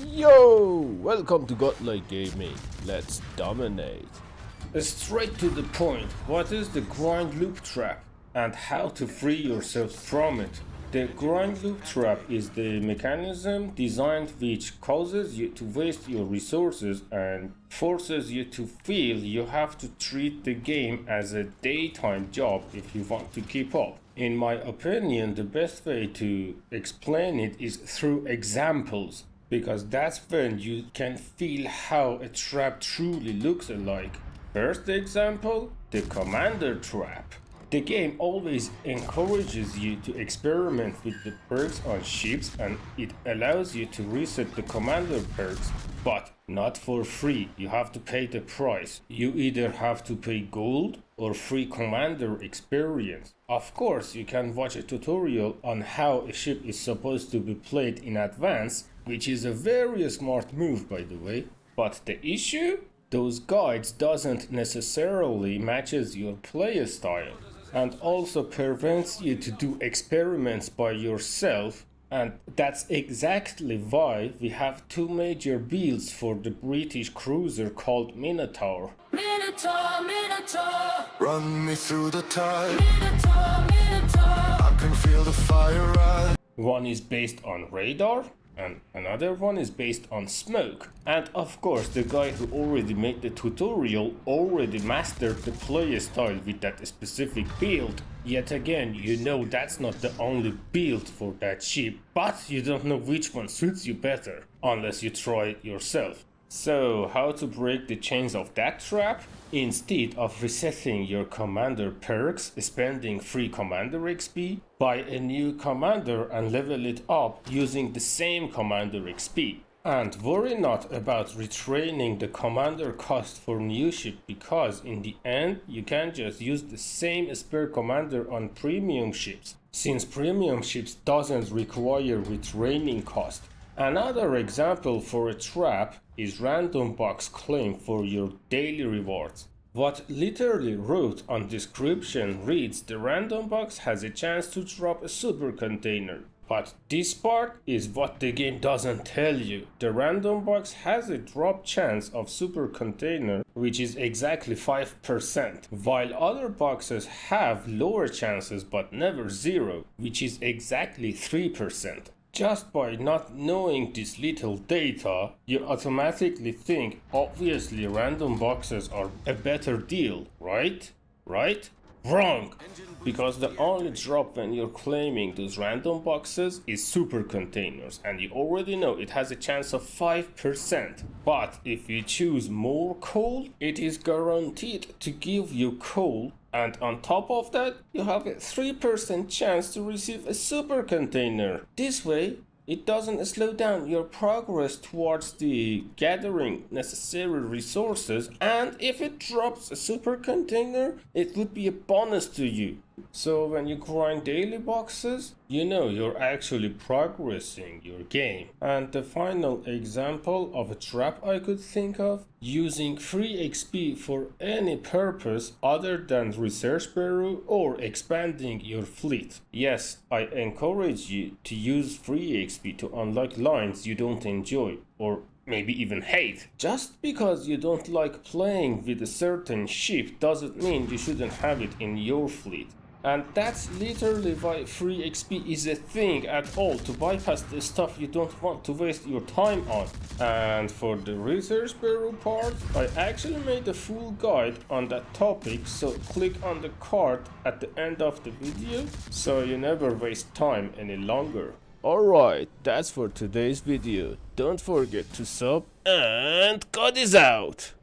Yo! Welcome to Godlike Gaming. Let's dominate. Straight to the point, what is the grind loop trap and how to free yourself from it? The grind loop trap is the mechanism designed which causes you to waste your resources and forces you to feel you have to treat the game as a daytime job if you want to keep up. In my opinion, the best way to explain it is through examples, because that's when you can feel how a trap truly looks like. First example, the commander trap. The game always encourages you to experiment with the perks on ships, and it allows you to reset the commander perks, but not for free. You have to pay the price. You either have to pay gold or free commander experience. Of course, you can watch a tutorial on how a ship is supposed to be played in advance, which is a very smart move, by the way. But the issue? Those guides doesn't necessarily matches your play style, and also prevents you to do experiments by yourself. And that's exactly why we have two major builds for the British cruiser called Minotaur. Minotaur, Minotaur, Run me through the tide. Minotaur, Minotaur. I can feel the fire rise. One is based on radar and another one is based on smoke. And of course, the guy who already made the tutorial already mastered the play style with that specific build. Yet again, you know that's not the only build for that ship, but you don't know which one suits you better unless you try it yourself. So, how to break the chains of that trap? Instead of resetting your commander perks, spending free commander XP, buy a new commander and level it up using the same commander XP. And worry not about retraining the commander cost for new ship, because in the end you can just use the same spare commander on premium ships, since premium ships doesn't require retraining cost. Another example for a trap is random box claim for your daily rewards. What literally wrote on description reads the random box has a chance to drop a super container. But this part is what the game doesn't tell you. The random box has a drop chance of super container, which is exactly 5%, while other boxes have lower chances but never zero, which is exactly 3%. Just by not knowing this little data, you automatically think obviously random boxes are a better deal, right? Right? Wrong! Because the only drop when you're claiming those random boxes is super containers, and you already know it has a chance of 5%. But if you choose more coal, it is guaranteed to give you coal, and on top of that, you have a 3% chance to receive a super container. This way, it doesn't slow down your progress towards the gathering necessary resources, and if it drops a super container, it would be a bonus to you. So when you grind daily boxes, you know you're actually progressing your game. And the final example of a trap I could think of, using free XP for any purpose other than research bureau or expanding your fleet. Yes, I encourage you to use free XP to unlock lines you don't enjoy or maybe even hate. Just because you don't like playing with a certain ship doesn't mean you shouldn't have it in your fleet. And that's literally why free XP is a thing at all, to bypass the stuff you don't want to waste your time on. And for the research bureau part, I actually made a full guide on that topic, so click on the card at the end of the video so you never waste time any longer. Alright, that's for today's video. Don't forget to sub, and God is out!